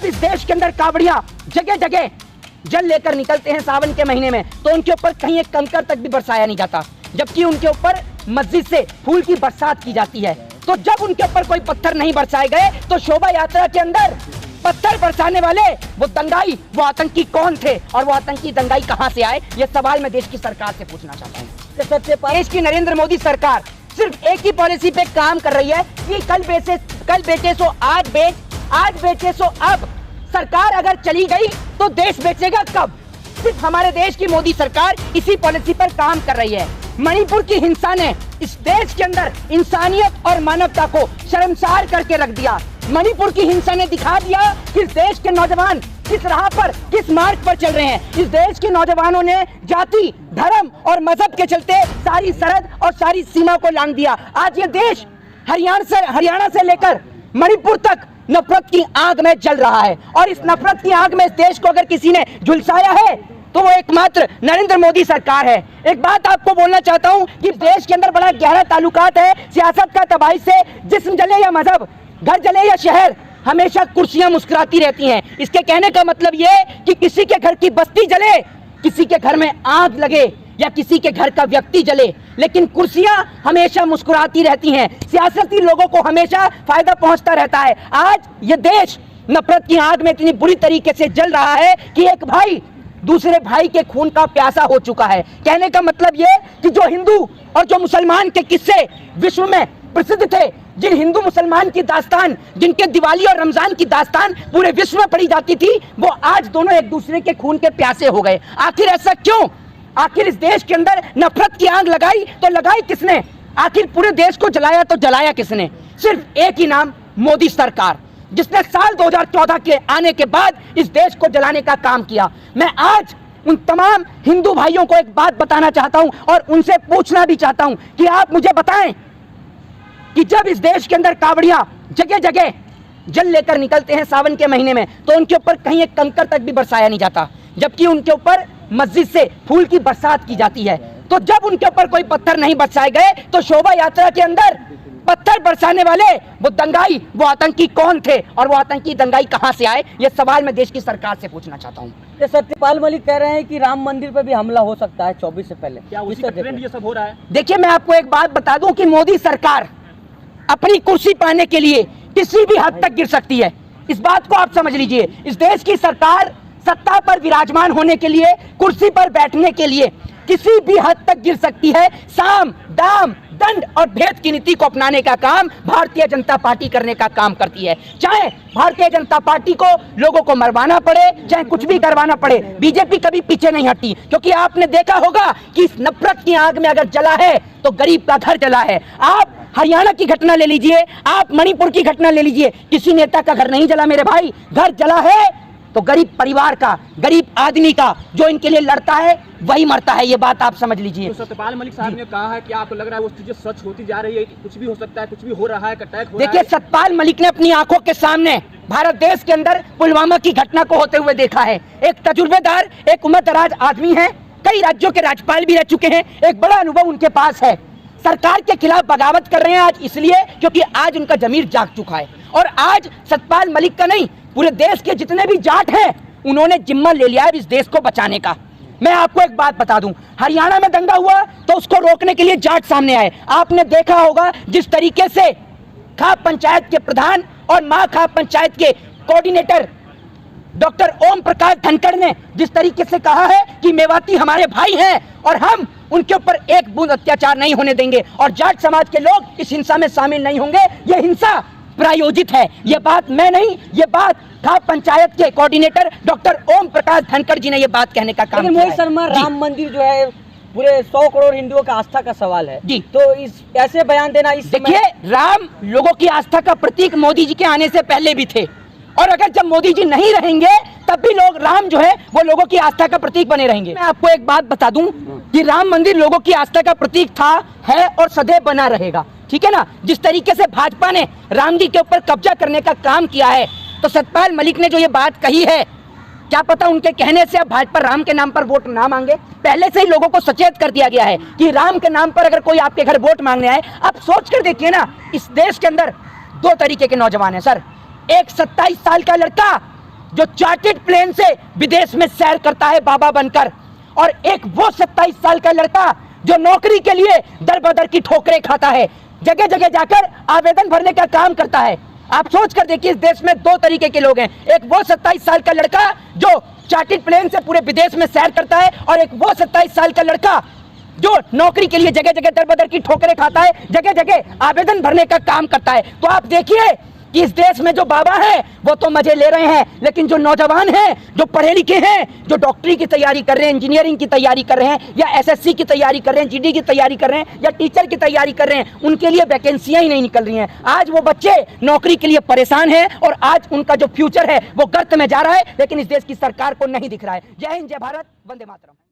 इस देश के अंदर कावड़िया जगह जगह जल लेकर निकलते हैं सावन के महीने में, तो उनके ऊपर कहीं एक कंकर तक भी बरसाया नहीं जाता, जबकि उनके ऊपर मस्जिद से फूल की बरसात की जाती है। तो जब उनके ऊपर कोई पत्थर नहीं बरसाए गए तो शोभा यात्रा के अंदर पत्थर बरसाने वाले वो दंगाई, वो आतंकी कौन थे और वो आतंकी दंगाई कहां से आए, ये सवाल मैं देश की सरकार से पूछना चाहता हूँ। देश की नरेंद्र मोदी सरकार सिर्फ एक ही पॉलिसी पे काम कर रही है कि कल बेचे सो आज बेच, आज बेचे सो अब। सरकार अगर चली गई तो देश बेचेगा कब? सिर्फ हमारे देश की मोदी सरकार इसी पॉलिसी पर काम कर रही है। मणिपुर की हिंसा ने इस देश के अंदर इंसानियत और मानवता को शर्मसार करके रख दिया। मणिपुर की हिंसा ने दिखा दिया कि इस देश के नौजवान किस राह पर, किस मार्ग पर चल रहे हैं। इस देश के नौजवानों ने जाति, धर्म और मजहब के चलते सारी सरहद और सारी सीमा को लांघ दिया। आज ये देश हरियाणा से लेकर मणिपुर तक नफरत की आग में जल रहा है, और इस नफरत की आग में इस देश को अगर किसी ने झुलसाया है तो वो एकमात्र नरेंद्र मोदी सरकार है। एक बात आपको बोलना चाहता हूं कि देश के अंदर बड़ा गहरा ताल्लुकात है सियासत का तबाही से। जिस्म जले या मजहब, घर जले या शहर, हमेशा कुर्सियां मुस्कुराती रहती हैं। इसके कहने का मतलब ये कि किसी के घर की बस्ती जले, किसी के घर में आग लगे या किसी के घर का व्यक्ति जले, लेकिन कुर्सियां हमेशा मुस्कुराती रहती हैं। सियासती लोगों को हमेशा फायदा पहुंचता रहता है। आज ये देश नफरत की आग में इतनी बुरी तरीके से जल रहा है कि एक भाई दूसरे भाई के खून का प्यासा हो चुका है। कहने का मतलब ये कि जो हिंदू और जो मुसलमान के किस्से विश्व में प्रसिद्ध थे, जिन हिंदू मुसलमान की दास्तान, जिनके दिवाली और रमजान की दास्तान पूरे विश्व में पढ़ी जाती थी, वो आज दोनों एक दूसरे के खून के प्यासे हो गए। आखिर ऐसा क्यों? आखिर इस देश के अंदर नफरत की आग लगाई तो लगाई किसने? आखिर पूरे देश को जलाया तो जलाया किसने? सिर्फ एक ही नाम, मोदी सरकार, जिसने साल 2014 के आने के बाद इस देश को जलाने का काम किया। मैं आज उन तमाम हिंदू भाइयों को एक बात बताना चाहता हूं और उनसे पूछना भी चाहता हूं कि आप मुझे बताएं कि जब इस देश के अंदर कावड़िया जगह जगह जल लेकर निकलते हैं सावन के महीने में, तो उनके ऊपर कहीं एक कंकर तक भी बरसाया नहीं जाता, जबकि उनके ऊपर मस्जिद से फूल की बरसात की जाती है। तो जब उनके ऊपर कोई पत्थर नहीं बरसाए गए तो शोभा यात्रा के अंदर पत्थर बरसाने वाले वो दंगाई, वो आतंकी कौन थे और वो आतंकी दंगाई कहां से आए, ये सवाल मैं देश की सरकार से पूछना चाहता हूं। सत्यपाल मलिक कह रहे हैं कि राम मंदिर पर भी हमला हो सकता है 24 से पहले। क्या उसी का ट्रेंड ये सब हो रहा है? देखिए, मैं आपको एक बात बता दूं कि मोदी सरकार अपनी कुर्सी पाने के लिए किसी भी हद तक गिर सकती है। इस बात को आप समझ लीजिए। इस देश की सरकार सत्ता पर विराजमान होने के लिए, कुर्सी पर बैठने के लिए किसी भी हद तक गिर सकती है। साम, दाम, दंड और भेद की नीति को अपनाने का काम भारतीय जनता पार्टी करने का काम करती है। चाहे भारतीय जनता पार्टी को लोगों को मरवाना पड़े, चाहे कुछ भी करवाना पड़े, बीजेपी कभी पीछे नहीं हटती। क्योंकि आपने देखा होगा कि इस नफरत की आग में अगर जला है तो गरीब का घर जला है। आप हरियाणा की घटना ले लीजिए, आप मणिपुर की घटना ले लीजिए, किसी नेता का घर नहीं जला मेरे भाई। घर जला है तो गरीब परिवार का, गरीब आदमी का, जो इनके लिए लड़ता है वही मरता है। ये बात आप समझ लीजिए। तो सत्यपाल मलिक साहब ने कहा है कि आपको लग रहा है वो चीजें सच होती जा रही है, कुछ भी हो सकता है, कुछ भी हो रहा है, अटैक हो रहा है। देखिए, सत्यपाल मलिक ने अपनी आंखों के सामने भारत देश के अंदर पुलवामा की घटना को होते हुए देखा है। एक तजुर्बेदार, एक उम्रदराज आदमी है, कई राज्यों के राज्यपाल भी रह चुके हैं, एक बड़ा अनुभव उनके पास है। सरकार के खिलाफ बगावत कर रहे हैं आज इसलिए क्योंकि आज उनका जमीर जाग चुका है। और आज सत्यपाल मलिक का नहीं, पूरे देश के जितने भी जाट हैं उन्होंने जिम्मा ले लिया है इस देश को बचाने का। मैं आपको एक बात बता दूं, हरियाणा में दंगा हुआ तो उसको रोकने के लिए जाट सामने आए। आपने देखा होगा जिस तरीके से खाप पंचायत के प्रधान और मां खाप पंचायत के कोऑर्डिनेटर डॉक्टर ओम प्रकाश धनखड़ ने जिस तरीके से कहा है कि मेवाती हमारे भाई हैं और हम उनके ऊपर एक बूंद अत्याचार नहीं होने देंगे और जाट समाज के लोग इस हिंसा में शामिल नहीं होंगे, ये हिंसा प्रायोजित है। ये बात मैं नहीं, ये बात खाप पंचायत के कोऑर्डिनेटर डॉक्टर ओम प्रकाश धनखड़ जी ने ये बात कहने का काम किया है। मोहित शर्मा, राम मंदिर जो है पूरे 100 करोड़ हिंदुओं का आस्था का सवाल है जी, तो इस ऐसे बयान देना इस देखिए, राम लोगों की आस्था का प्रतीक मोदी जी के आने से पहले भी थे, और अगर जब मोदी जी नहीं रहेंगे तब भी लोग, राम जो है वो लोगों की आस्था का प्रतीक बने रहेंगे। मैं आपको एक बात बता दूं कि राम मंदिर लोगों की आस्था का प्रतीक था, है और सदैव बना रहेगा। ठीक है ना? जिस तरीके से भाजपा ने राम जी के ऊपर कब्जा करने का काम किया है, तो सत्यपाल मलिक ने जो ये बात कही है, क्या पता उनके कहने से अब भाजपा राम के नाम पर वोट ना मांगे। पहले से ही लोगों को सचेत कर दिया गया है कि राम के नाम पर अगर कोई आपके घर वोट मांगने आए, आप सोच कर देखिए ना, इस देश के अंदर दो तरीके के नौजवान हैं सर। एक 27 साल का लड़का जो चार्टर्ड प्लेन से विदेश में सैर करता है बाबा बनकर, और एक वो 27 साल का लड़का जो नौकरी के लिए दर बदर की ठोकरें खाता है, जगह जगह जाकर आवेदन भरने का काम करता है। आप सोच कर देखिए, इस देश में दो तरीके के लोग हैं, एक वो 27 साल का लड़का जो चार्टर्ड प्लेन से पूरे विदेश में सैर करता है, और एक वो 27 साल का लड़का जो नौकरी के लिए जगह जगह दर बदर की ठोकरें खाता है, जगह जगह आवेदन भरने का काम करता है। तो आप देखिए कि इस देश में जो बाबा हैं वो तो मजे ले रहे हैं, लेकिन जो नौजवान हैं, जो पढ़े लिखे हैं, जो डॉक्टरी की तैयारी कर रहे हैं, इंजीनियरिंग की तैयारी कर रहे हैं, या एसएससी की तैयारी कर रहे हैं, जीडी की तैयारी कर रहे हैं, या टीचर की तैयारी कर रहे हैं, उनके लिए वैकेंसियां ही नहीं निकल रही हैं। आज वो बच्चे नौकरी के लिए परेशान हैं और आज उनका जो फ्यूचर है वो गर्त में जा रहा है, लेकिन इस देश की सरकार को नहीं दिख रहा है। जय हिंद, जय भारत, वंदे मातरम।